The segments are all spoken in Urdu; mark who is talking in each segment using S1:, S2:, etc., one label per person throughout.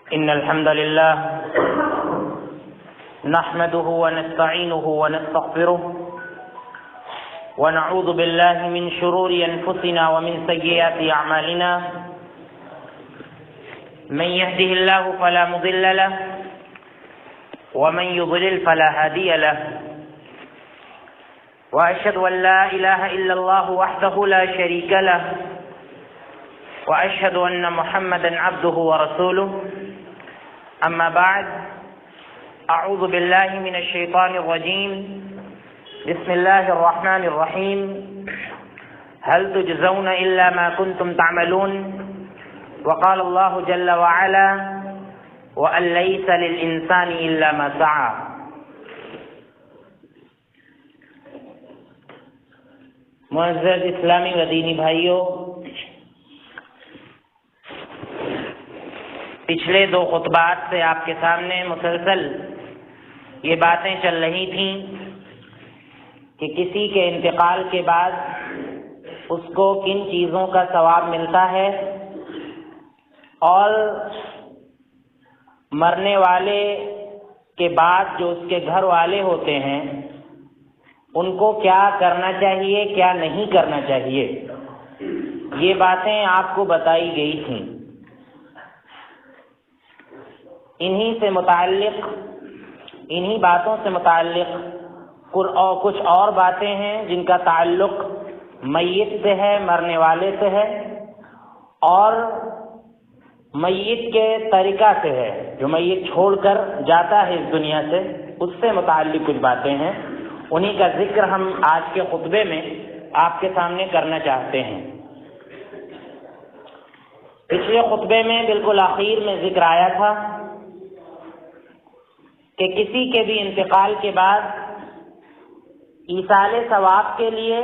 S1: إن الحمد لله نحمده ونستعينه ونستغفره ونعوذ بالله من شرور أنفسنا ومن سيئات أعمالنا من يهده الله فلا مضل له ومن يضلل فلا هادي له وأشهد أن لا إله إلا الله وحده لا شريك له وأشهد أن محمدا عبده ورسوله أما بعد أعوذ بالله من الشيطان الرجيم بسم الله الرحمن الرحيم هل تجزون إلا ما كنتم تعملون وقال الله جل وعلا وأن ليس للإنسان إلا ما سعى. معزز اسلامی و دینی بھائیوں، پچھلے دو خطبات سے آپ کے سامنے مسلسل یہ باتیں چل رہی تھیں کہ کسی کے انتقال کے بعد اس کو کن چیزوں کا ثواب ملتا ہے اور مرنے والے کے بعد جو اس کے گھر والے ہوتے ہیں ان کو کیا کرنا چاہیے، کیا نہیں کرنا چاہیے. یہ باتیں آپ کو بتائی گئی تھیں. انہی باتوں سے متعلق کچھ اور باتیں ہیں جن کا تعلق میت سے ہے، مرنے والے سے ہے، اور میت کے طریقہ سے ہے، جو میت چھوڑ کر جاتا ہے اس دنیا سے، اس سے متعلق کچھ باتیں ہیں. انہی کا ذکر ہم آج کے خطبے میں آپ کے سامنے کرنا چاہتے ہیں. پچھلے خطبے میں بالکل آخر میں ذکر آیا تھا کہ کسی کے بھی انتقال کے بعد ایصال ثواب کے لیے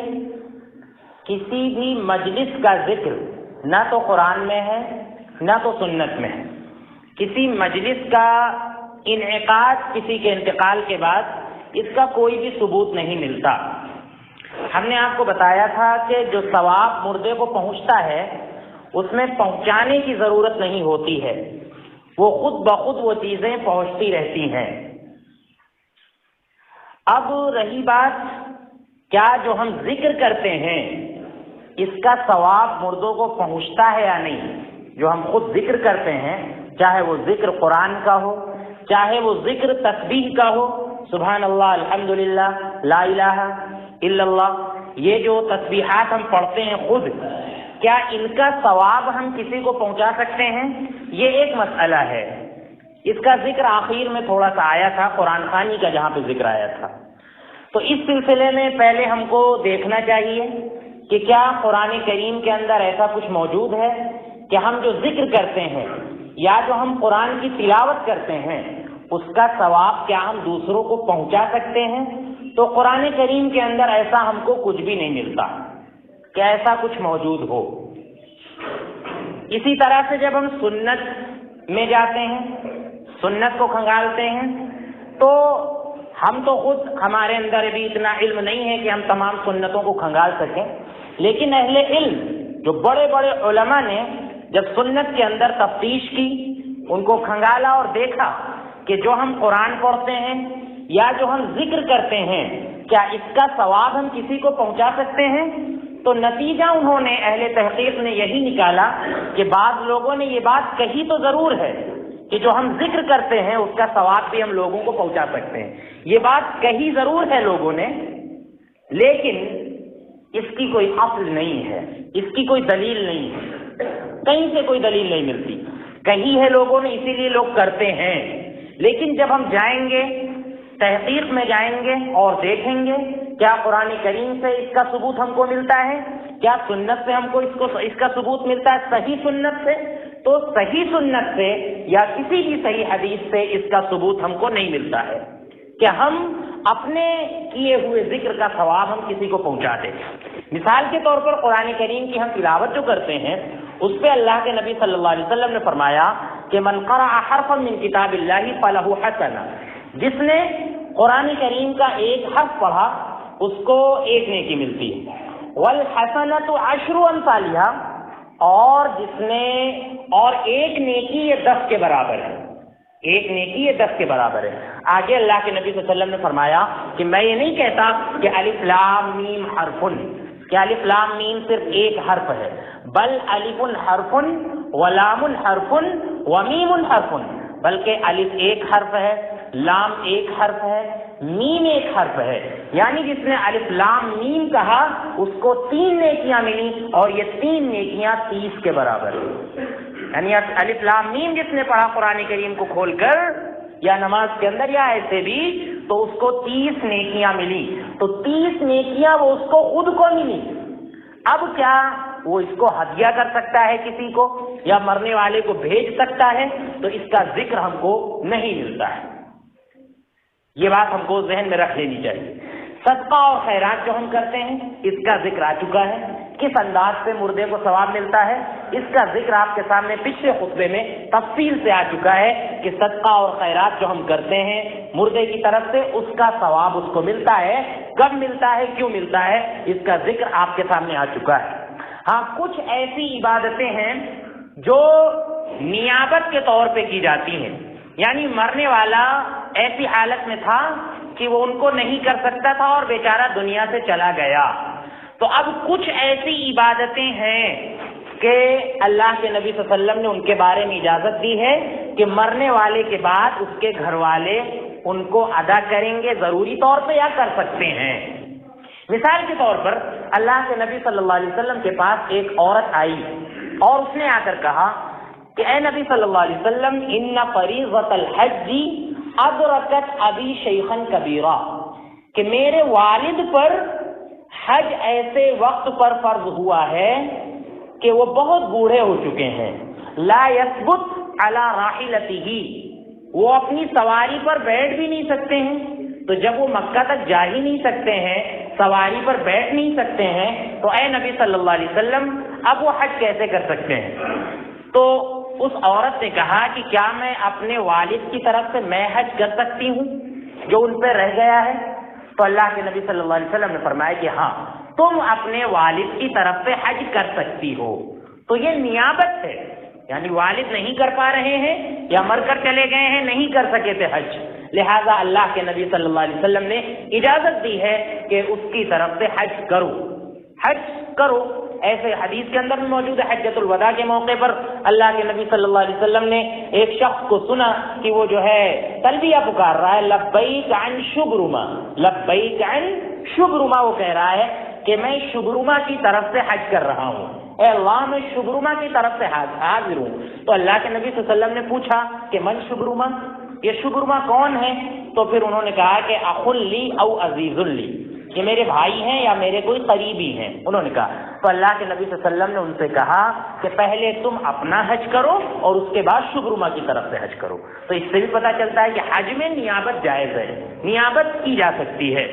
S1: کسی بھی مجلس کا ذکر نہ تو قرآن میں ہے نہ تو سنت میں ہے. کسی مجلس کا انعقاد کسی کے انتقال کے بعد اس کا کوئی بھی ثبوت نہیں ملتا. ہم نے آپ کو بتایا تھا کہ جو ثواب مردے کو پہنچتا ہے اس میں پہنچانے کی ضرورت نہیں ہوتی ہے، وہ خود بخود وہ چیزیں پہنچتی رہتی ہیں. اب رہی بات کیا جو ہم ذکر کرتے ہیں اس کا ثواب مردوں کو پہنچتا ہے یا نہیں. جو ہم خود ذکر کرتے ہیں، چاہے وہ ذکر قرآن کا ہو، چاہے وہ ذکر تسبیح کا ہو، سبحان اللہ، الحمدللہ، لا الہ الا اللہ، یہ جو تسبیحات ہم پڑھتے ہیں خود، کیا ان کا ثواب ہم کسی کو پہنچا سکتے ہیں؟ یہ ایک مسئلہ ہے. اس کا ذکر آخر میں تھوڑا سا آیا تھا، قرآن خوانی کا جہاں پہ ذکر آیا تھا. تو اس سلسلے میں پہلے ہم کو دیکھنا چاہیے کہ کیا قرآن کریم کے اندر ایسا کچھ موجود ہے کہ ہم جو ذکر کرتے ہیں یا جو ہم قرآن کی تلاوت کرتے ہیں اس کا ثواب کیا ہم دوسروں کو پہنچا سکتے ہیں. تو قرآن کریم کے اندر ایسا ہم کو کچھ بھی نہیں ملتا کہ ایسا کچھ موجود ہو. اسی طرح سے جب ہم سنت میں جاتے ہیں، سنت کو کھنگالتے ہیں، تو ہم تو خود ہمارے اندر بھی اتنا علم نہیں ہے کہ ہم تمام سنتوں کو کھنگال سکیں، لیکن اہل علم جو بڑے بڑے علماء نے جب سنت کے اندر تفتیش کی، ان کو کھنگالا اور دیکھا کہ جو ہم قرآن پڑھتے ہیں یا جو ہم ذکر کرتے ہیں کیا اس کا ثواب ہم کسی کو پہنچا سکتے ہیں. تو نتیجہ انہوں نے، اہل تحقیق نے یہی نکالا کہ بعض لوگوں نے یہ بات کہی تو ضرور ہے کہ جو ہم ذکر کرتے ہیں اس کا ثواب بھی ہم لوگوں کو پہنچا سکتے ہیں. یہ بات کہی ضرور ہے لوگوں نے، لیکن اس کی کوئی اصل نہیں ہے، اس کی کوئی دلیل نہیں ہے، کہیں سے کوئی دلیل نہیں ملتی. کہی ہے لوگوں نے اسی لیے لوگ کرتے ہیں، لیکن جب ہم جائیں گے تحقیق میں جائیں گے اور دیکھیں گے کیا قرآن کریم سے اس کا ثبوت ہم کو ملتا ہے، کیا سنت سے ہم کو اس کا ثبوت ملتا ہے، صحیح سنت سے، تو صحیح سنت سے یا کسی بھی صحیح حدیث سے اس کا ثبوت ہم کو نہیں ملتا ہے کہ ہم اپنے کیے ہوئے ذکر کا ثواب ہم کسی کو پہنچا دیں. مثال کے طور پر قرآن کریم کی ہم تلاوت جو کرتے ہیں اس پہ اللہ کے نبی صلی اللہ علیہ وسلم نے فرمایا کہ من قرأ حرفا من کتاب اللہ فلہ حسنہ، جس نے قرآن کریم کا ایک حرف پڑھا اس کو ایک نیکی ملتی ہے. والحسنۃ عشر امثالها، اور جس نے اور ایک نیکی یہ 10 کے برابر ہے، ایک نیکی یہ 10 کے برابر ہے۔ آگے اللہ کے نبی صلی اللہ علیہ وسلم نے فرمایا کہ میں یہ نہیں کہتا کہ الف لام میم حرفن، کہ الف لام میم صرف ایک حرف ہے، بل الف حرفن ولام حرفن ومیم حرفن، بلکہ الف ایک حرف ہے، لام ایک حرف ہے، میم ایک حرف ہے، یعنی جس نے الف لام میم کہا اس کو 3 نیکیاں ملی، اور یہ 3 نیکیاں 30 کے برابر ہیں۔ یعنی الف لام میم جس نے پڑھا قرآن کریم کو کھول کر یا نماز کے اندر یا ایسے بھی، تو اس کو 30 نیکیاں ملی، تو 30 نیکیاں وہ اس کو خود کو ملی۔ اب کیا وہ اس کو ہدیہ کر سکتا ہے کسی کو، یا مرنے والے کو بھیج سکتا ہے؟ تو اس کا ذکر ہم کو نہیں ملتا ہے۔ یہ بات ہم کو ذہن میں رکھ لینی چاہیے۔ صدقہ اور خیرات جو ہم کرتے ہیں اس کا ذکر آ چکا ہے، کس انداز سے مردے کو ثواب ملتا ہے اس کا ذکر آپ کے سامنے پچھلے خطبے میں تفصیل سے آ چکا ہے کہ صدقہ اور خیرات جو ہم کرتے ہیں مردے کی طرف سے اس کا ثواب اس کو ملتا ہے، کب ملتا ہے، کیوں ملتا ہے، اس کا ذکر آپ کے سامنے آ چکا ہے۔ ہاں، کچھ ایسی عبادتیں ہیں جو نیابت کے طور پہ کی جاتی ہیں، یعنی مرنے والا ایسی حالت میں تھا کہ وہ ان کو نہیں کر سکتا تھا اور بیچارہ دنیا سے چلا گیا، تو اب کچھ ایسی عبادتیں ہیں کہ اللہ کے نبی صلی اللہ علیہ وسلم نے ان کے بارے میں اجازت دی ہے کہ مرنے والے کے بعد اس کے گھر والے ان کو ادا کریں گے ضروری طور پہ یا کر سکتے ہیں۔ مثال کے طور پر اللہ کے نبی صلی اللہ علیہ وسلم کے پاس ایک عورت آئی اور اس نے آ کر کہا کہ اے نبی صلی اللہ علیہ وسلم، ان فریضۃ الحج ادرکت ابی شیخا کبیرا، کہ میرے والد پر حج ایسے وقت پر فرض ہوا ہے کہ وہ بہت بوڑھے ہو چکے ہیں، لا یثبت علی راحلتہ، وہ اپنی سواری پر بیٹھ بھی نہیں سکتے ہیں، تو جب وہ مکہ تک جا ہی نہیں سکتے ہیں، سواری پر بیٹھ نہیں سکتے ہیں، تو اے نبی صلی اللہ علیہ وسلم اب وہ حج کیسے کر سکتے ہیں؟ تو اس عورت نے کہا کہ کیا میں اپنے والد کی طرف سے میں حج کر سکتی ہوں جو ان پہ رہ گیا ہے؟ تو اللہ کے نبی صلی اللہ علیہ وسلم نے فرمایا کہ ہاں، تم اپنے والد کی طرف سے حج کر سکتی ہو۔ تو یہ نیابت ہے، یعنی والد نہیں کر پا رہے ہیں یا مر کر چلے گئے ہیں، نہیں کر سکے تھے حج، لہذا اللہ کے نبی صلی اللہ علیہ وسلم نے اجازت دی ہے کہ اس کی طرف سے حج کرو، حج کرو۔ ایسے حدیث کے اندر بھی موجود ہے، حجۃ الوداع کے موقع پر اللہ کے نبی صلی اللہ علیہ وسلم نے ایک شخص کو سنا کہ وہ جو ہے تلبیہ پکار رہا ہے، لبیک عن شبرما، لبیک عن شبرما، وہ کہہ رہا ہے کہ میں شبرما کی طرف سے حج کر رہا ہوں، اے اللہ میں شبرما کی طرف سے حاضر ہوں۔ تو اللہ کے نبی صلی اللہ علیہ وسلم نے پوچھا کہ من شبرما، یہ شبرما کون ہے؟ تو پھر انہوں نے کہا کہ اخ لی او عزیز لی، یہ میرے بھائی ہیں یا میرے کوئی قریبی ہیں، انہوں نے کہا۔ تو اللہ کے نبی صلی اللہ علیہ وسلم نے ان سے کہا کہ پہلے تم اپنا حج کرو اور اس کے بعد شبرما کی طرف سے حج کرو۔ تو اس سے بھی پتہ چلتا ہے کہ حج میں نیابت جائز ہے، نیابت کی جا سکتی ہے۔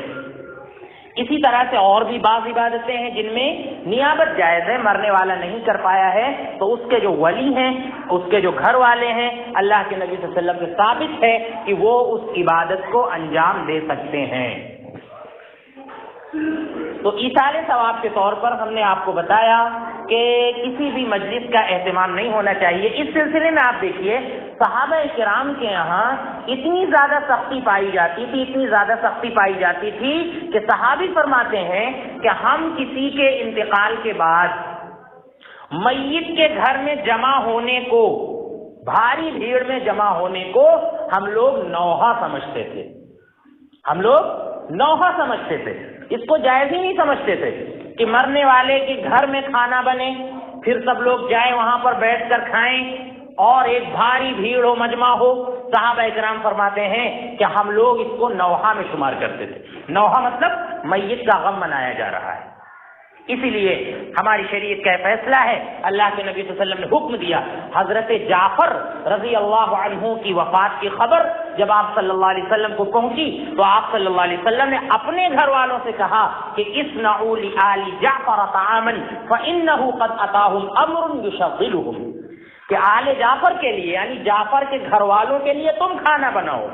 S1: اسی طرح سے اور بھی بعض عبادتیں ہیں جن میں نیابت جائز ہے، مرنے والا نہیں کر پایا ہے تو اس کے جو ولی ہیں، اس کے جو گھر والے ہیں، اللہ کے نبی صلی اللہ علیہ وسلم سے ثابت ہے کہ وہ اس عبادت کو انجام دے سکتے ہیں۔ تو ایصال ثواب کے طور پر ہم نے آپ کو بتایا کہ کسی بھی مجلس کا اہتمام نہیں ہونا چاہیے۔ اس سلسلے میں آپ دیکھیے صحابہ کرام کے یہاں اتنی زیادہ سختی پائی جاتی تھی، اتنی زیادہ سختی پائی جاتی تھی کہ صحابی فرماتے ہیں کہ ہم کسی کے انتقال کے بعد میت کے گھر میں جمع ہونے کو، بھاری بھیڑ میں جمع ہونے کو ہم لوگ نوحہ سمجھتے تھے، ہم لوگ نوحہ سمجھتے تھے، اس کو جائز ہی نہیں سمجھتے تھے کہ مرنے والے کے گھر میں کھانا بنے، پھر سب لوگ جائیں وہاں پر بیٹھ کر کھائیں اور ایک بھاری بھیڑ ہو، مجمع ہو۔ صحابہ کرام فرماتے ہیں کہ ہم لوگ اس کو نوحہ میں شمار کرتے تھے۔ نوحہ مطلب میت کا غم منایا جا رہا ہے۔ اسی لیے ہماری شریعت کا فیصلہ ہے، اللہ کے نبی صلی اللہ علیہ وسلم نے حکم دیا، حضرت جعفر رضی اللہ عنہ کی وفات کی خبر جب آپ صلی اللہ علیہ وسلم کو پہنچی تو آپ صلی اللہ علیہ وسلم نے اپنے گھر والوں سے کہا کہ اصنعوا لآل جعفر طعاما فإنه قد أتاهم أمر يشغلهم، کہ آل جعفر کے لیے یعنی جعفر کے گھر والوں کے لیے تم کھانا بناؤ،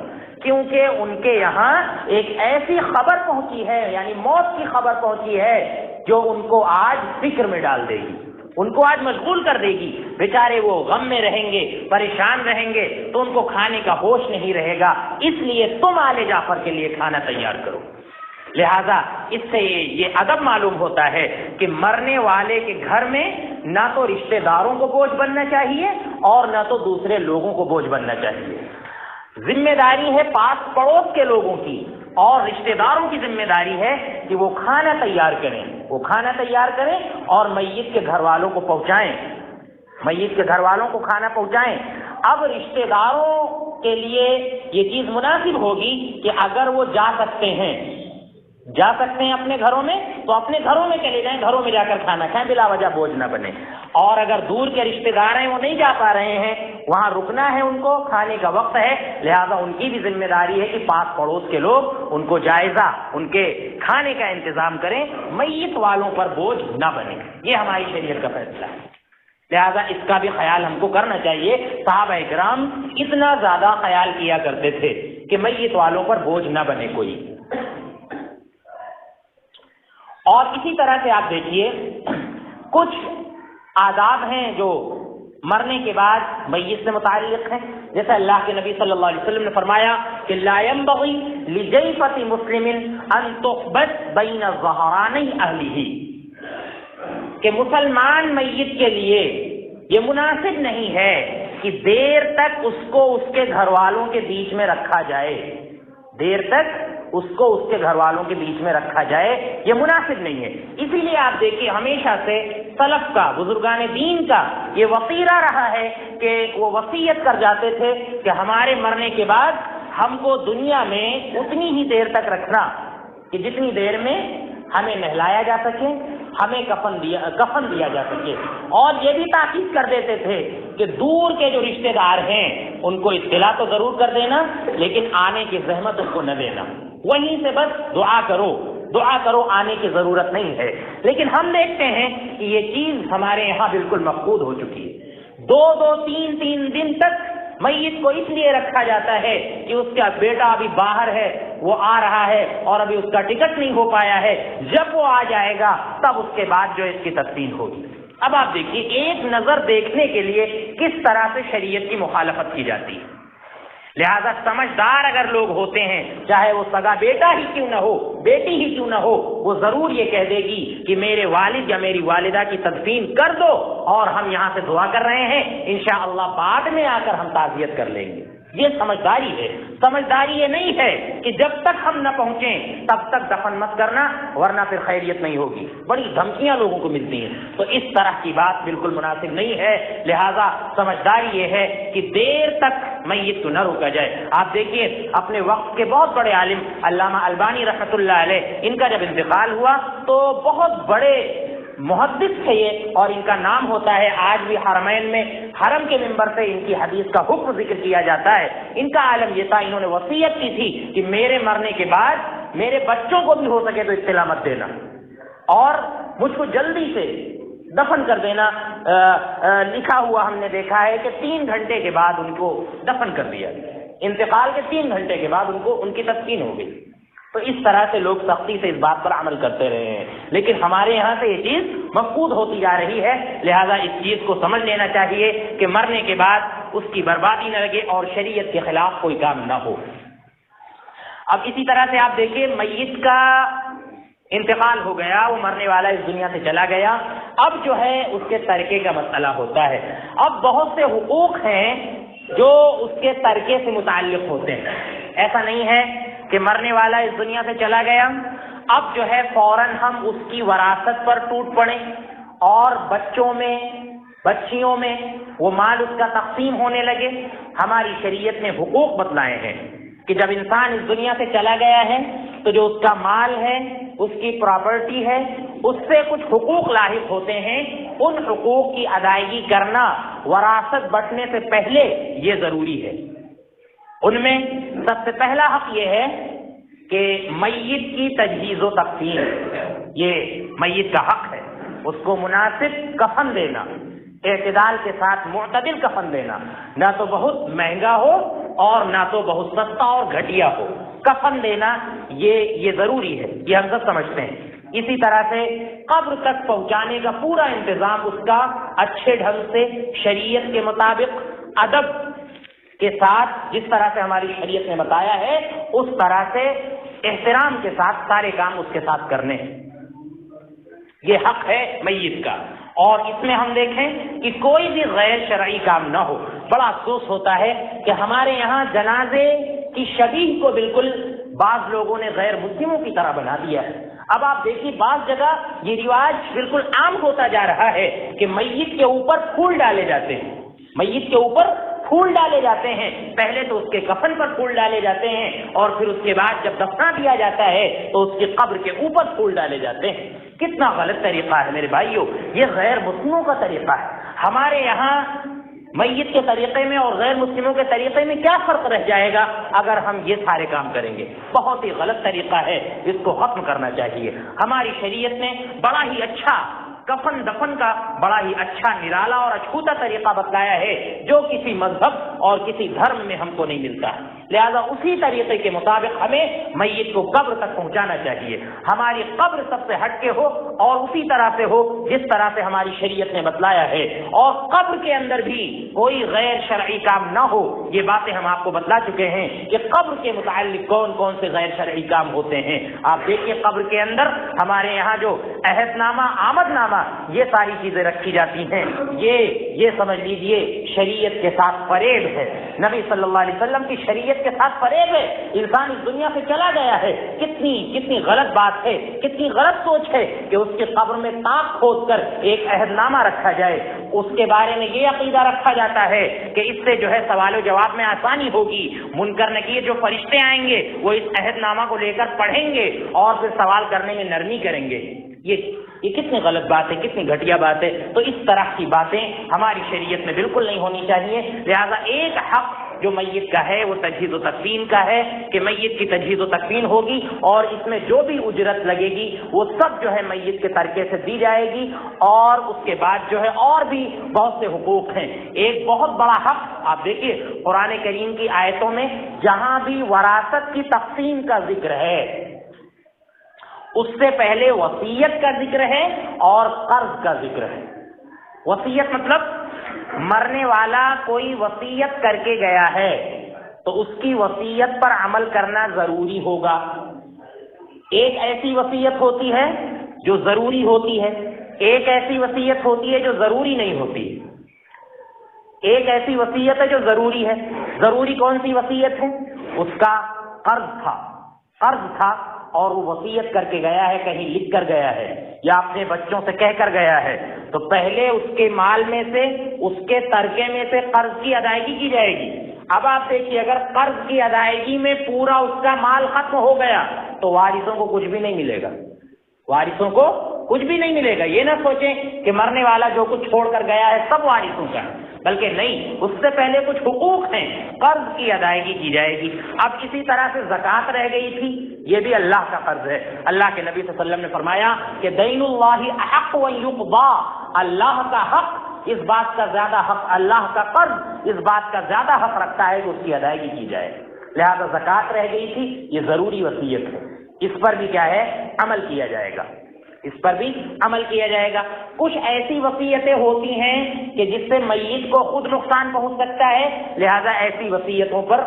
S1: کیونکہ ان کے یہاں ایک ایسی خبر پہنچی ہے، یعنی موت کی خبر پہنچی ہے جو ان کو آج فکر میں ڈال دے گی، ان کو آج مشغول کر دے گی، بیچارے وہ غم میں رہیں گے، پریشان رہیں گے، تو ان کو کھانے کا ہوش نہیں رہے گا، اس لیے تم آل جعفر کے لیے کھانا تیار کرو۔ لہذا اس سے یہ ادب معلوم ہوتا ہے کہ مرنے والے کے گھر میں نہ تو رشتہ داروں کو بوجھ بننا چاہیے اور نہ تو دوسرے لوگوں کو بوجھ بننا چاہیے۔ ذمہ داری ہے پاس پڑوس کے لوگوں کی اور رشتہ داروں کی ذمہ داری ہے کہ وہ کھانا تیار کریں، وہ کھانا تیار کریں اور میت کے گھر والوں کو پہنچائیں، میت کے گھر والوں کو کھانا پہنچائیں۔ اب رشتہ داروں کے لیے یہ چیز مناسب ہوگی کہ اگر وہ جا سکتے ہیں اپنے گھروں میں تو اپنے گھروں میں چلے جائیں، گھروں میں جا کر کھانا کھائیں، بلا وجہ بوجھ نہ بنے۔ اور اگر دور کے رشتہ دار ہیں وہ نہیں جا پا رہے ہیں، وہاں رکنا ہے، ان کو کھانے کا وقت ہے، لہذا ان کی بھی ذمہ داری ہے کہ پاس پڑوس کے لوگ ان کو جائزہ ان کے کھانے کا انتظام کریں، میت والوں پر بوجھ نہ بنے۔ یہ ہماری شریعت کا فیصلہ ہے، لہذا اس کا بھی خیال ہم کو کرنا چاہیے۔ صحابہ کرام اتنا زیادہ خیال کیا کرتے تھے کہ میت والوں پر بوجھ نہ بنے کوئی۔ اور اسی طرح سے آپ دیکھیے کچھ آداب ہیں جو مرنے کے بعد میت سے متعلق ہیں، جیسے اللہ کے نبی صلی اللہ علیہ وسلم نے فرمایا کہ لا ينبغي لجیفة مسلم ان تحبس بین ظہرانی اہلہ، کہ مسلمان میت کے لیے یہ مناسب نہیں ہے کہ دیر تک اس کو اس کے گھر والوں کے بیچ میں رکھا جائے، دیر تک اس کو اس کے گھر والوں کے بیچ میں رکھا جائے، یہ مناسب نہیں ہے۔ اسی لیے آپ دیکھیے ہمیشہ سے سلف کا، بزرگان دین کا یہ وصیہ رہا ہے کہ وہ وصیت کر جاتے تھے کہ ہمارے مرنے کے بعد ہم کو دنیا میں اتنی ہی دیر تک رکھنا کہ جتنی دیر میں ہمیں نہلایا جا سکے، ہمیں کفن دیا جا سکے، اور یہ بھی تاکید کر دیتے تھے کہ دور کے جو رشتہ دار ہیں ان کو اطلاع تو ضرور کر دینا، لیکن آنے کی زحمت ان کو نہ دینا، وہیں سے بس دعا کرو، آنے کی ضرورت نہیں ہے۔ لیکن ہم دیکھتے ہیں کہ یہ چیز ہمارے یہاں بالکل مفقود ہو چکی ہے۔ 2-3 دن تک میت کو اس لیے رکھا جاتا ہے کہ اس کا بیٹا ابھی باہر ہے، وہ آ رہا ہے اور ابھی اس کا ٹکٹ نہیں ہو پایا ہے، جب وہ آ جائے گا تب اس کے بعد جو اس کی تدفین ہوگی۔ اب آپ دیکھیے ایک نظر دیکھنے کے لیے کس طرح سے شریعت کی مخالفت کی جاتی ہے۔ لہذا سمجھدار اگر لوگ ہوتے ہیں، چاہے وہ سگا بیٹا ہی کیوں نہ ہو، بیٹی ہی کیوں نہ ہو، وہ ضرور یہ کہہ دے گی کہ میرے والد یا میری والدہ کی تدفین کر دو اور ہم یہاں سے دعا کر رہے ہیں، انشاءاللہ بعد میں آ کر ہم تعزیت کر لیں گے۔ یہ سمجھداری ہے۔ سمجھداری یہ نہیں ہے کہ جب تک ہم نہ پہنچیں تب تک دفن مت کرنا ورنہ پھر خیریت نہیں ہوگی، بڑی دھمکیاں لوگوں کو ملتی ہیں، تو اس طرح کی بات بالکل مناسب نہیں ہے۔ لہذا سمجھداری یہ ہے کہ دیر تک میت کو نہ روکا جائے۔ آپ دیکھیے اپنے وقت کے بہت بڑے عالم علامہ البانی رحمۃ اللہ علیہ، ان کا جب انتقال ہوا تو بہت بڑے محدث تھے یہ، اور ان کا نام ہوتا ہے آج بھی حرمین میں حرم کے ممبر سے ان کی حدیث کا حکم ذکر کیا جاتا ہے۔ ان کا عالم یہ تھا، انہوں نے وصیت کی تھی کہ میرے مرنے کے بعد میرے بچوں کو بھی ہو سکے تو اطلاع مت دینا اور مجھ کو جلدی سے دفن کر دینا۔ لکھا ہوا ہم نے دیکھا ہے کہ 3 گھنٹے کے بعد ان کو دفن کر دیا، انتقال کے 3 گھنٹے کے بعد ان کی تدفین ہو گئی۔ تو اس طرح سے لوگ سختی سے اس بات پر عمل کرتے رہے ہیں، لیکن ہمارے یہاں سے یہ چیز مفقود ہوتی جا رہی ہے۔ لہذا اس چیز کو سمجھ لینا چاہیے کہ مرنے کے بعد اس کی بربادی نہ لگے اور شریعت کے خلاف کوئی کام نہ ہو۔ اب اسی طرح سے آپ دیکھیے میت کا انتقال ہو گیا، وہ مرنے والا اس دنیا سے چلا گیا، اب جو ہے اس کے ترکے کا مسئلہ ہوتا ہے۔ اب بہت سے حقوق ہیں جو اس کے ترکے سے متعلق ہوتے ہیں۔ ایسا نہیں ہے کہ مرنے والا اس دنیا سے چلا گیا اب جو ہے فوراً ہم اس کی وراثت پر ٹوٹ پڑیں اور بچوں میں بچیوں میں وہ مال اس کا تقسیم ہونے لگے۔ ہماری شریعت نے حقوق بتلائے ہیں کہ جب انسان اس دنیا سے چلا گیا ہے تو جو اس کا مال ہے، اس کی پراپرٹی ہے، اس سے کچھ حقوق لاحق ہوتے ہیں، ان حقوق کی ادائیگی کرنا وراثت بٹنے سے پہلے یہ ضروری ہے۔ ان میں سب سے پہلا حق یہ ہے کہ میت کی تجہیز و تقسیم، یہ میت کا حق ہے، اس کو مناسب کفن دینا، اعتدال کے ساتھ معتدل کفن دینا، نہ تو بہت مہنگا ہو اور نہ تو بہت سستا اور گھٹیا ہو، کفن دینا یہ ضروری ہے، یہ ہم سب سمجھتے ہیں۔ اسی طرح سے قبر تک پہنچانے کا پورا انتظام اس کا اچھے ڈھنگ سے شریعت کے مطابق ادب کے ساتھ، جس طرح سے ہماری شریعت نے بتایا ہے اس طرح سے احترام کے ساتھ سارے کام اس کے ساتھ کرنے ہیں۔ یہ حق ہے میت کا۔ اور اس میں ہم دیکھیں کہ کوئی بھی غیر شرعی کام نہ ہو۔ بڑا افسوس ہوتا ہے کہ ہمارے یہاں جنازے کی شبیہ کو بالکل بعض لوگوں نے غیر مسلموں کی طرح بنا دیا ہے۔ اب آپ دیکھیے بعض جگہ یہ رواج بالکل عام ہوتا جا رہا ہے کہ میت کے اوپر پھول ڈالے جاتے ہیں، میت کے اوپر پھول ڈالے جاتے ہیں۔ پہلے تو اس کے کفن پر پھول ڈالے جاتے ہیں اور پھر اس کے بعد جب دفنا دیا جاتا ہے تو اس کی قبر کے اوپر پھول ڈالے جاتے ہیں۔ کتنا غلط طریقہ ہے میرے بھائیوں، یہ غیر مسلموں کا طریقہ ہے۔ ہمارے یہاں میت کے طریقے میں اور غیر مسلموں کے طریقے میں کیا فرق رہ جائے گا اگر ہم یہ سارے کام کریں گے؟ بہت ہی غلط طریقہ ہے، اس کو ختم کرنا چاہیے۔ ہماری شریعت نے بڑا ہی اچھا کفن دفن کا بڑا ہی اچھا نرالا اور اچھوتا طریقہ بتلایا ہے جو کسی مذہب اور کسی دھرم میں ہم کو نہیں ملتا ہے۔ لہذا اسی طریقے کے مطابق ہمیں میت کو قبر تک پہنچانا چاہیے۔ ہماری قبر سب سے ہٹ کے ہو اور اسی طرح سے ہو جس طرح سے ہماری شریعت نے بتلایا ہے، اور قبر کے اندر بھی کوئی غیر شرعی کام نہ ہو۔ یہ باتیں ہم آپ کو بتلا چکے ہیں کہ قبر کے متعلق کون کون سے غیر شرعی کام ہوتے ہیں۔ آپ دیکھیے قبر کے اندر ہمارے یہاں جو عہد نامہ، آمد نامہ، یہ ساری چیزیں رکھی جاتی ہیں۔ یہ سمجھ لیجئے شریعت کے ساتھ فریب ہے، نبی صلی اللہ علیہ وسلم کی شریعت کے ساتھ فریب ہے۔ انسان اس دنیا سے چلا گیا ہے، کتنی غلط بات ہے، کتنی غلط سوچ ہے کہ اس کے قبر میں تاک کھود کر ایک عہد نامہ رکھا جائے، اس کے بارے میں یہ عقیدہ رکھا جاتا ہے کہ اس سے جو ہے سوال و جواب میں آسانی ہوگی، منکر نکیر جو فرشتے آئیں گے وہ اس عہد نامہ کو لے کر پڑھیں گے اور پھر سوال کرنے میں نرمی کریں گے۔ یہ کتنی غلط بات ہے، کتنی گھٹیا بات ہے۔ تو اس طرح کی باتیں ہماری شریعت میں بالکل نہیں ہونی چاہیے۔ لہذا ایک حق جو میت کا ہے وہ تجہیز و تکفین کا ہے کہ میت کی تجہیز و تکفین ہوگی اور اس میں جو بھی اجرت لگے گی وہ سب جو ہے میت کے ترکے سے دی جائے گی، اور اس کے بعد جو ہے اور بھی بہت سے حقوق ہیں۔ ایک بہت بڑا حق آپ دیکھیے قرآن کریم کی آیتوں میں جہاں بھی وراثت کی تقسیم کا ذکر ہے اس سے پہلے وصیت کا ذکر ہے اور قرض کا ذکر ہے۔ وصیت مطلب مرنے والا کوئی وصیت کر کے گیا ہے تو اس کی وصیت پر عمل کرنا ضروری ہوگا۔ ایک ایسی وصیت ہوتی ہے جو ضروری ہوتی ہے، ایک ایسی وصیت ہوتی ہے جو ضروری نہیں ہوتی۔ ایک ایسی وصیت ہے جو ضروری ہے۔ ضروری کون سی وصیت ہے؟ اس کا قرض تھا اور وہ وصیت کر کے گیا ہے، کہیں لکھ کر گیا ہے یا اپنے بچوں سے کہہ کر گیا ہے، تو پہلے اس کے مال میں سے، اس کے ترکے میں سے قرض کی ادائیگی کی جائے گی۔ اب آپ دیکھیے اگر قرض کی ادائیگی میں پورا اس کا مال ختم ہو گیا تو وارثوں کو کچھ بھی نہیں ملے گا، وارثوں کو کچھ بھی نہیں ملے گا۔ یہ نہ سوچیں کہ مرنے والا جو کچھ چھوڑ کر گیا ہے سب وارثوں کا، بلکہ نہیں، اس سے پہلے کچھ حقوق ہیں، قرض کی ادائیگی کی جائے گی۔ اب اسی طرح سے زکوٰۃ رہ گئی تھی، یہ بھی اللہ کا قرض ہے۔ اللہ کے نبی صلی اللہ علیہ وسلم نے فرمایا کہ دین اللہ احق و یقضی، اللہ کا حق اس بات کا زیادہ حق، اللہ کا قرض اس بات کا زیادہ حق رکھتا ہے کہ اس کی ادائیگی کی جائے۔ لہذا زکوٰۃ رہ گئی تھی، یہ ضروری وصیت ہے، اس پر بھی کیا ہے عمل کیا جائے گا، اس پر بھی عمل کیا جائے گا۔ کچھ ایسی وصیتیں ہوتی ہیں کہ جس سے میت کو خود نقصان پہنچ سکتا ہے، لہذا ایسی وصیتوں پر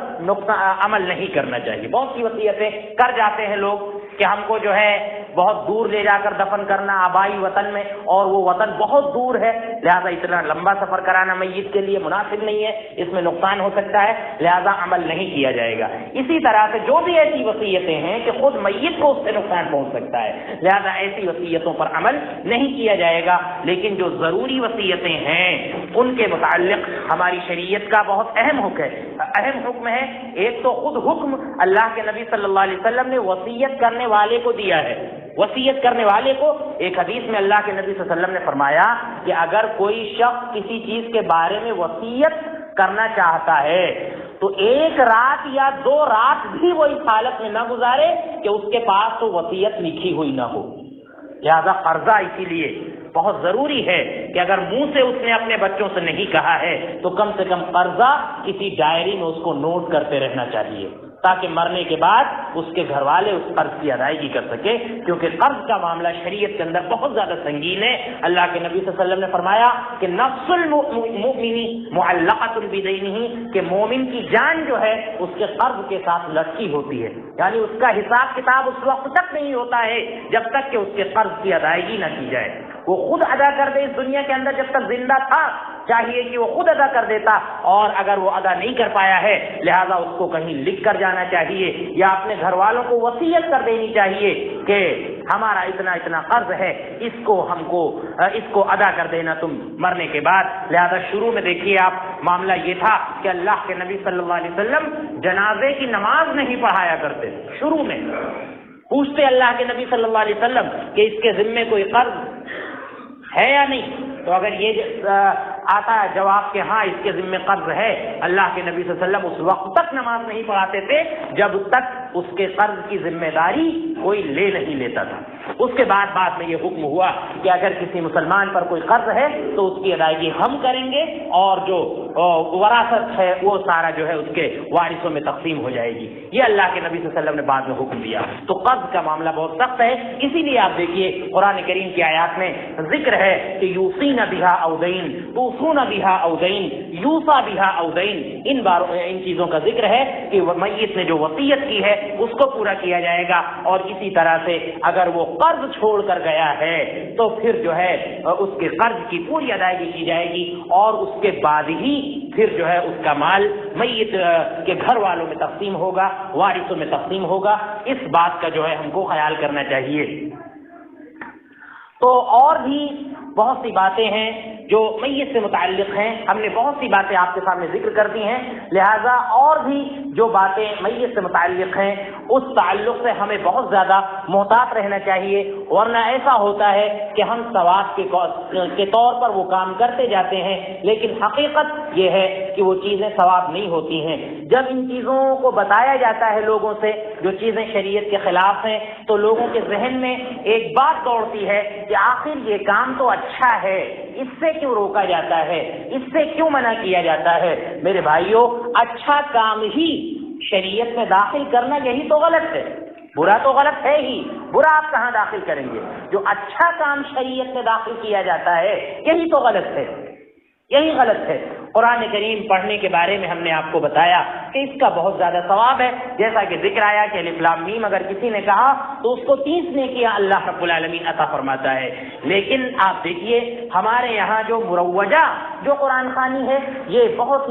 S1: عمل نہیں کرنا چاہیے۔ بہت سی وصیتیں کر جاتے ہیں لوگ کہ ہم کو جو ہے بہت دور لے جا کر دفن کرنا آبائی وطن میں، اور وہ وطن بہت دور ہے، لہذا اتنا لمبا سفر کرانا میت کے لیے مناسب نہیں ہے، اس میں نقصان ہو سکتا ہے، لہذا عمل نہیں کیا جائے گا۔ اسی طرح سے جو بھی ایسی وصیتیں ہیں کہ خود میت کو اس سے نقصان پہنچ سکتا ہے، لہذا ایسی وصیتوں پر عمل نہیں کیا جائے گا۔ لیکن جو ضروری وصیتیں ہیں ان کے متعلق ہماری شریعت کا بہت اہم حکم ہے۔ ایک تو خود حکم اللہ کے نبی صلی اللہ علیہ وسلم نے وصیت کرنے والے کو دیا ہے۔ وصیت کرنے والے کو ایک حدیث میں اللہ کے نبی صلی اللہ علیہ وسلم نے فرمایا کہ اگر کوئی شخص کسی چیز کے بارے میں وصیت کرنا چاہتا ہے تو 1 رات یا 2 رات بھی وہ اس حالت میں نہ گزارے کہ اس کے پاس تو وصیت لکھی ہوئی نہ ہو۔ لہذا قرضہ اسی لیے بہت ضروری ہے کہ اگر منہ سے اس نے اپنے بچوں سے نہیں کہا ہے تو کم سے کم قرضہ کسی ڈائری میں اس کو نوٹ کرتے رہنا چاہیے، تاکہ مرنے کے بعد اس کے گھر والے اس قرض کی ادائیگی کر سکے، کیونکہ قرض کا معاملہ شریعت کے اندر بہت زیادہ سنگین ہے۔ اللہ کے نبی صلی اللہ علیہ وسلم نے فرمایا کہ نفس المؤمن معلقۃ بدینہ، کہ مومن کی جان جو ہے اس کے قرض کے ساتھ لٹکی ہوتی ہے، یعنی اس کا حساب کتاب اس وقت تک نہیں ہوتا ہے جب تک کہ اس کے قرض کی ادائیگی نہ کی جائے۔ وہ خود ادا کر دے، اس دنیا کے اندر جب تک زندہ تھا چاہیے کہ وہ خود ادا کر دیتا، اور اگر وہ ادا نہیں کر پایا ہے لہذا اس کو کہیں لکھ کر جانا چاہیے یا اپنے گھر والوں کو وصیت کر دینی چاہیے کہ ہمارا اتنا اتنا قرض ہے، اس کو ادا کر دینا تم مرنے کے بعد۔ لہذا شروع میں دیکھیے آپ معاملہ یہ تھا کہ اللہ کے نبی صلی اللہ علیہ وسلم جنازے کی نماز نہیں پڑھایا کرتے، شروع میں پوچھتے اللہ کے نبی صلی اللہ علیہ وسلم کہ اس کے ذمے کوئی قرض ہے یا نہیں، تو اگر یہ آتا ہے جواب کہ ہاں اس کے ذمے قرض ہے، اللہ کے نبی صلی اللہ علیہ وسلم اس وقت تک نماز نہیں پڑھاتے تھے جب تک اس کے قرض کی ذمہ داری کوئی لے نہیں لیتا تھا۔ اس کے بعد میں یہ حکم ہوا کہ اگر کسی مسلمان پر کوئی قرض ہے تو اس کی ادائیگی ہم کریں گے، اور جو وراثت ہے وہ سارا جو ہے اس کے وارثوں میں تقسیم ہو جائے گی۔ یہ اللہ کے نبی صلی اللہ علیہ وسلم نے بعد میں حکم دیا۔ تو قرض کا معاملہ بہت سخت ہے، اسی لیے آپ دیکھیے قرآن کریم کی آیات میں ذکر ہے کہ یوصین بہا او دین، توصون بہا او دین، یوصا بہا او دین، ان چیزوں کا ذکر ہے کہ میت نے جو وصیت کی ہے اس کو پورا کیا جائے گا، اور اسی طرح سے اگر وہ قرض چھوڑ کر گیا ہے تو پھر جو ہے اس کے قرض کی پوری ادائیگی کی جائے گی، اور اس کے بعد ہی پھر جو ہے اس کا مال میت کے گھر والوں میں تقسیم ہوگا، وارثوں میں تقسیم ہوگا۔ اس بات کا جو ہے ہم کو خیال کرنا چاہیے۔ تو اور بھی بہت سی باتیں ہیں جو میت سے متعلق ہیں، ہم نے بہت سی باتیں آپ کے سامنے ذکر کر دی ہیں، لہذا اور بھی جو باتیں میت سے متعلق ہیں اس تعلق سے ہمیں بہت زیادہ محتاط رہنا چاہیے، ورنہ ایسا ہوتا ہے کہ ہم ثواب کے طور پر وہ کام کرتے جاتے ہیں، لیکن حقیقت یہ ہے کہ وہ چیزیں ثواب نہیں ہوتی ہیں۔ جب ان چیزوں کو بتایا جاتا ہے لوگوں سے جو چیزیں شریعت کے خلاف ہیں تو لوگوں کے ذہن میں ایک بات دوڑتی ہے کہ آخر یہ کام تو اچھا ہے، اس سے کیوں روکا جاتا ہے، اس سے کیوں منع کیا جاتا ہے؟ میرے بھائیوں، اچھا کام ہی شریعت میں داخل کرنا یہی تو غلط ہے، برا تو غلط ہے ہی، برا آپ کہاں داخل کریں گے؟ جو اچھا کام شریعت میں داخل کیا جاتا ہے یہی تو غلط ہے، یہی غلط ہے۔ قرآن کریم پڑھنے کے بارے میں ہم نے آپ کو بتایا کہ اس کا بہت زیادہ ثواب ہے، جیسا کہ ذکر آیا کہ الف لام میم اگر کسی نے کہا تو اس کو 30 نیکیاں اللہ رب العالمین عطا فرماتا ہے۔ لیکن آپ دیکھیے ہمارے یہاں جو مروجہ جو قرآن خوانی ہے یہ بہت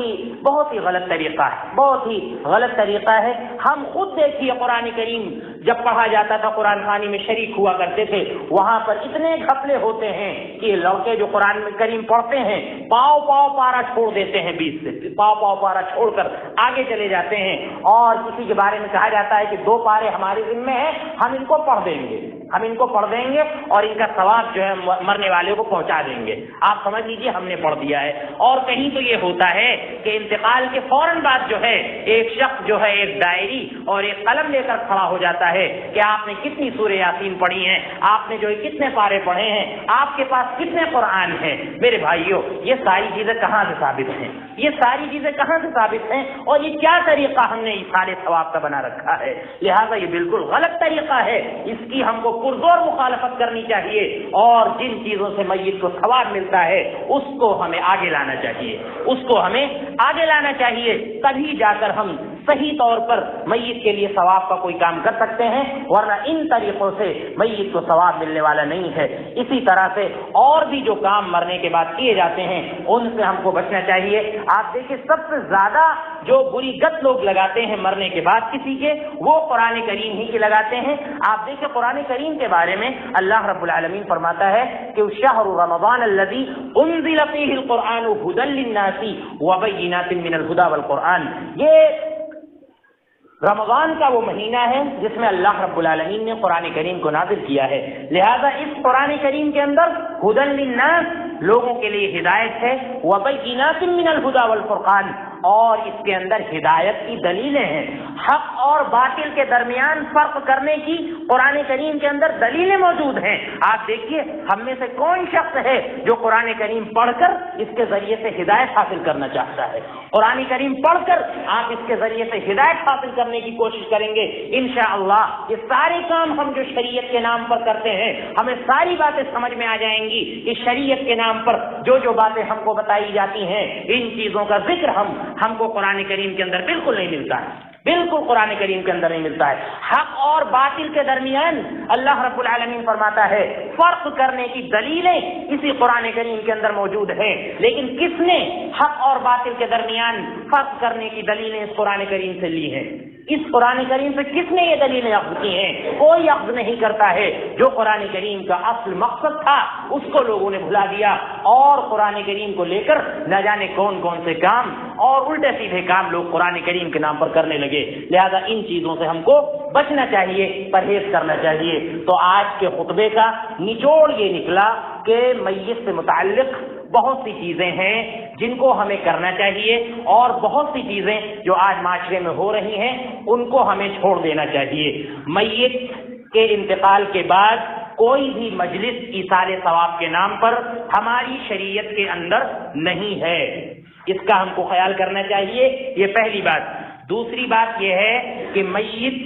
S1: ہی غلط طریقہ ہے، بہت ہی غلط طریقہ ہے۔ ہم خود دیکھیے قرآن کریم جب پڑھا جاتا تھا، قرآن خوانی میں شریک ہوا کرتے تھے، وہاں پر اتنے گھپلے ہوتے ہیں کہ لڑکے جو قرآن کریم پڑھتے ہیں پاؤ پارا چھوڑ دیتے ہیں، 20 سے پاؤ پارا چھوڑ کر آگے چلے جاتے ہیں، اور کسی کے بارے میں کہا جاتا ہے کہ 2 پارے ہمارے ذمہ ہیں، ہم ان کو پڑھ دیں گے اور ان کا ثواب جو ہے مرنے والے کو پہنچا دیں گے۔ آپ سمجھ لیجیے ہم نے پڑھ دیا ہے۔ اور کہیں تو یہ ہوتا ہے کہ انتقال کے فوراً بعد جو ہے ایک شخص جو ہے ایک ڈائری اور ایک قلم لے کر کھڑا ہو جاتا ہے کہ آپ نے کتنی سورہ یاسین پڑھی ہیں، آپ نے جو کتنے پارے پڑھے ہیں، آپ کے پاس کتنے قرآن ہیں۔ میرے بھائیوں، یہ ساری چیزیں کہاں سے ثابت ہیں؟ یہ ساری چیزیں کہاں سے ثابت ہیں؟ اور یہ کیا طریقہ ہم نے سارے ثواب کا بنا رکھا ہے؟ لہذا یہ بالکل غلط طریقہ ہے، اس کی ہم کو پرزور مخالفت کرنی چاہیے، اور جن چیزوں سے میت کو ثواب ملتا ہے اس کو ہمیں آگے لانا چاہیے، تبھی جا کر ہم صحیح طور پر میت کے لیے ثواب کا کوئی کام کر سکتے ہیں، ورنہ ان طریقوں سے میت کو ثواب ملنے والا نہیں ہے۔ اسی طرح سے اور بھی جو کام مرنے کے بعد کیے جاتے ہیں ان سے ہم کو بچنا چاہیے۔ آپ دیکھیں سب سے زیادہ جو بری گت لوگ لگاتے ہیں مرنے کے بعد کسی کے، وہ قرآن کریم ہی کی لگاتے ہیں۔ آپ دیکھیں قرآن کریم کے بارے میں اللہ رب العالمین فرماتا ہے کہ شہر رمضان الذی انزل فیہ القرآن ھدی للناس وبینات من الھدی والقرآن، یہ رمضان کا وہ مہینہ ہے جس میں اللہ رب العالمین نے قرآن کریم کو نازل کیا ہے، لہذا اس قرآن کریم کے اندر ھدی للناس لوگوں کے لیے ہدایت ہے، وبینات من الھدی والفرقان، اور اس کے اندر ہدایت کی دلیلیں ہیں. حق اور باطل کے درمیان فرق کرنے کی قرآن کریم کے اندر دلیلیں موجود ہیں. آپ دیکھیے ہم میں سے کون شخص ہے جو قرآن کریم پڑھ کر اس کے ذریعے سے ہدایت حاصل کرنا چاہتا ہے. قرآن کریم پڑھ کر آپ اس کے ذریعے سے ہدایت حاصل کرنے کی کوشش کریں گے انشاءاللہ. یہ سارے کام ہم جو شریعت کے نام پر کرتے ہیں ہمیں ساری باتیں سمجھ میں آ جائیں گی کہ شریعت کے نام پر جو باتیں ہم کو بتائی جاتی ہیں ان چیزوں کا ذکر ہم کو قرآن کریم کے اندر بالکل نہیں ملتا ہے. بالکل قرآن کریم کے اندر نہیں ملتا ہے. حق اور باطل کے درمیان اللہ رب العالمین فرماتا ہے فرق کرنے کی دلیلیں اسی قرآن کریم کے اندر موجود ہیں. لیکن کس نے حق اور باطل کے درمیان فرق کرنے کی دلیلیں اس قرآن کریم سے لی ہیں؟ اس قرآن کریم سے کس نے یہ دلیلیں اخذ کی ہیں؟ کوئی اخذ نہیں کرتا ہے. جو قرآن کریم کا اصل مقصد تھا اس کو لوگوں نے بھلا دیا اور قرآن کریم کو لے کر نہ جانے کون کون سے کام اور الٹے سیدھے کام لوگ قرآن کریم کے نام پر کرنے لگے. لہذا ان چیزوں سے ہم کو بچنا چاہیے، پرہیز کرنا چاہیے. تو آج کے خطبے کا نچوڑ یہ نکلا کہ میت سے متعلق بہت سی چیزیں ہیں جن کو ہمیں کرنا چاہیے اور بہت سی چیزیں جو آج معاشرے میں ہو رہی ہیں ان کو ہمیں چھوڑ دینا چاہیے. میت کے انتقال کے بعد کوئی بھی مجلس ایصال ثواب کے نام پر ہماری شریعت کے اندر نہیں ہے. اس کا ہم کو خیال کرنا چاہیے. یہ پہلی بات. دوسری بات یہ ہے کہ میت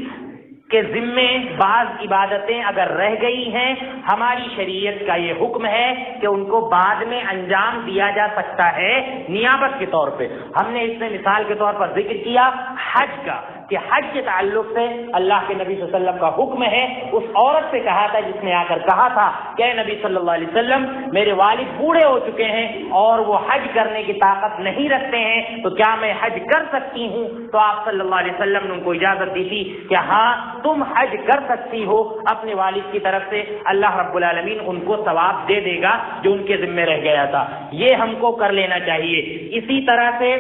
S1: کے ذمے بعض عبادتیں اگر رہ گئی ہیں ہماری شریعت کا یہ حکم ہے کہ ان کو بعد میں انجام دیا جا سکتا ہے نیابت کے طور پہ. ہم نے اس میں مثال کے طور پر ذکر کیا حج کا کہ حج کے تعلق سے اللہ کے نبی صلی اللہ علیہ وسلم کا حکم ہے. اس عورت سے کہا تھا جس نے آ کر کہا تھا کہ نبی صلی اللہ علیہ وسلم میرے والد بوڑھے ہو چکے ہیں اور وہ حج کرنے کی طاقت نہیں رکھتے ہیں تو کیا میں حج کر سکتی ہوں؟ تو آپ صلی اللہ علیہ وسلم نے ان کو اجازت دی تھی کہ ہاں تم حج کر سکتی ہو اپنے والد کی طرف سے. اللہ رب العالمین ان کو ثواب دے دے گا جو ان کے ذمہ رہ گیا تھا. یہ ہم کو کر لینا چاہیے. اسی طرح سے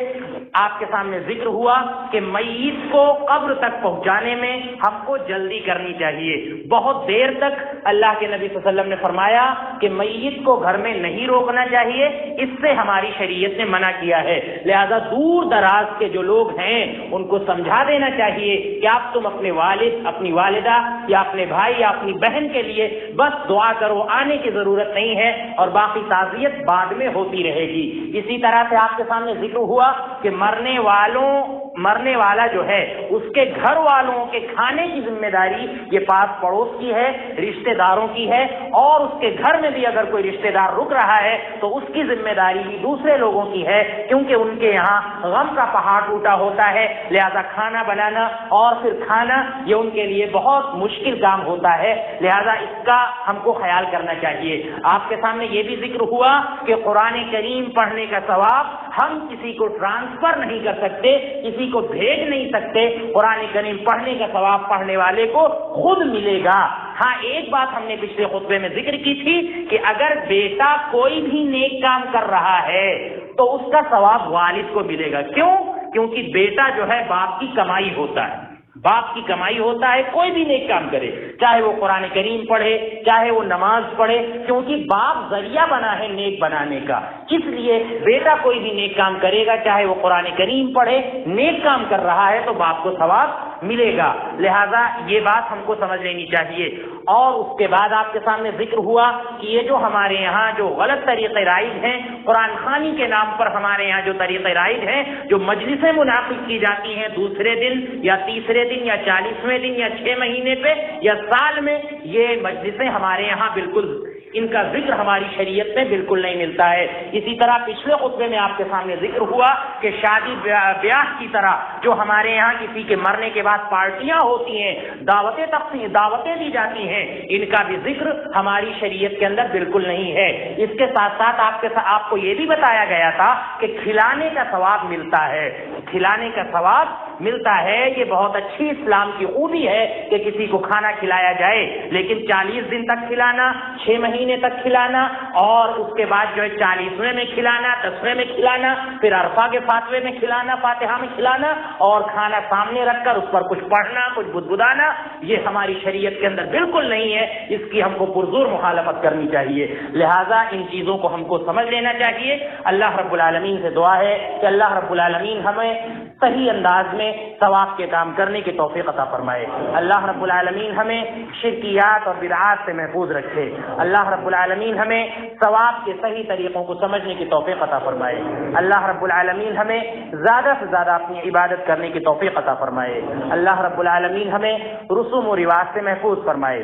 S1: آپ کے سامنے ذکر ہوا کہ میت کو قبر تک پہنچانے میں ہم کو جلدی کرنی چاہیے. بہت دیر تک اللہ کے نبی صلی اللہ علیہ وسلم نے فرمایا کہ میت کو گھر میں نہیں روکنا چاہیے. اس سے ہماری شریعت نے منع کیا ہے. لہذا دور دراز کے جو لوگ ہیں ان کو سمجھا دینا چاہیے کہ آپ تم اپنے والد، اپنی والدہ یا اپنے بھائی یا اپنی بہن کے لیے بس دعا کرو، آنے کی ضرورت نہیں ہے اور باقی تعزیت بعد میں ہوتی رہے گی. اسی طرح سے آپ کے سامنے ذکر ہوا کہ مرنے والا جو ہے اس کے گھر والوں کے کھانے کی ذمہ داری یہ پاس پڑوس کی ہے، رشتہ داروں کی ہے اور اس کے گھر میں بھی اگر کوئی رشتہ دار رک رہا ہے تو اس کی ذمہ داری بھی دوسرے لوگوں کی ہے کیونکہ ان کے یہاں غم کا پہاڑ ٹوٹا ہوتا ہے. لہذا کھانا بنانا اور پھر کھانا یہ ان کے لیے بہت مشکل کام ہوتا ہے. لہذا اس کا ہم کو خیال کرنا چاہیے. آپ کے سامنے یہ بھی ذکر ہوا کہ قرآن کریم پڑھنے کا ثواب ہم کسی کو ٹرانسفر نہیں کر سکتے، کسی کو بھیج نہیں سکتے. قرآن کریم پڑھنے کا ثواب پڑھنے والے کو خود ملے گا. ہاں ایک بات ہم نے پچھلے خطبے میں ذکر کی تھی کہ اگر بیٹا کوئی بھی نیک کام کر رہا ہے تو اس کا ثواب والد کو ملے گا. کیوں؟ کیونکہ بیٹا جو ہے باپ کی کمائی ہوتا ہے. باپ کی کمائی ہوتا ہے. کوئی بھی نیک کام کرے، چاہے وہ قرآن کریم پڑھے، چاہے وہ نماز پڑھے، کیونکہ باپ ذریعہ بنا ہے نیک بنانے کا. اس لیے بیٹا کوئی بھی نیک کام کرے گا، چاہے وہ قرآن کریم پڑھے، نیک کام کر رہا ہے تو باپ کو ثواب ملے گا. لہذا یہ بات ہم کو سمجھ لینی چاہیے. اور اس کے بعد آپ کے سامنے ذکر ہوا کہ یہ جو ہمارے یہاں جو غلط طریقے رائج ہیں، قرآن خوانی کے نام پر ہمارے یہاں جو طریقے رائج ہیں، جو مجلسیں منعقد کی جاتی ہیں دوسرے دن یا تیسرے دن یا 40ویں دن یا 6 مہینے پہ یا سال میں، یہ مجلسیں ہمارے یہاں بالکل ان کا ذکر ہماری شریعت میں بالکل نہیں ملتا ہے. اسی طرح پچھلے خطبے میں آپ کے سامنے ذکر ہوا کہ شادی بیاہ کی طرح جو ہمارے یہاں کسی کے مرنے کے بعد پارٹیاں ہوتی ہیں، دعوتیں دی جاتی ہیں، ان کا بھی ذکر ہماری شریعت کے اندر بالکل نہیں ہے. اس کے ساتھ ساتھ آپ کو یہ بھی بتایا گیا تھا کہ کھلانے کا ثواب ملتا ہے. کھلانے کا ثواب ملتا ہے، یہ بہت اچھی اسلام کی خوبی ہے کہ کسی کو کھانا کھلایا جائے، لیکن 40 دن تک کھلانا، 6 مہینے تک کھلانا، اور اس کے بعد جو ہے 40ویں میں کھلانا، 10ویں میں کھلانا، پھر عرفہ کے فاتحے میں کھلانا، فاتحہ میں کھلانا، اور کھانا سامنے رکھ کر اس پر کچھ پڑھنا، کچھ بدبدانا، یہ ہماری شریعت کے اندر بالکل نہیں ہے، اس کی ہم کو پرزور مخالفت کرنی چاہیے۔ لہذا ان چیزوں کو ہم کو سمجھ لینا چاہیے۔ اللہ رب العالمین سے دعا ہے کہ اللہ رب العالمین ہمیں صحیح انداز میں ثواب کے کام کرنے کی توفیق عطا فرمائے۔ اللہ رب العالمین ہمیں شرکیات اور بدعات سے محفوظ رکھے۔ اللہ رب العالمین ہمیں ثواب کے صحیح طریقوں کو سمجھنے کی توفیق عطا فرمائے۔ اللہ رب العالمین ہمیں زیادہ سے زیادہ اپنی عبادت کرنے کی توفیق عطا فرمائے۔ اللہ رب العالمین ہمیں رسوم و رواج سے محفوظ فرمائے۔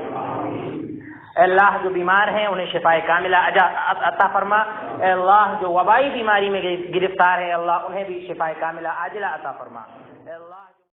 S1: اے اللہ جو بیمار ہیں انہیں شفاء کاملہ عطا فرما۔ اے اللہ جو وبائی بیماری میں گرفتار ہے اللہ انہیں بھی شفاء کاملہ عاجلہ عطا فرما۔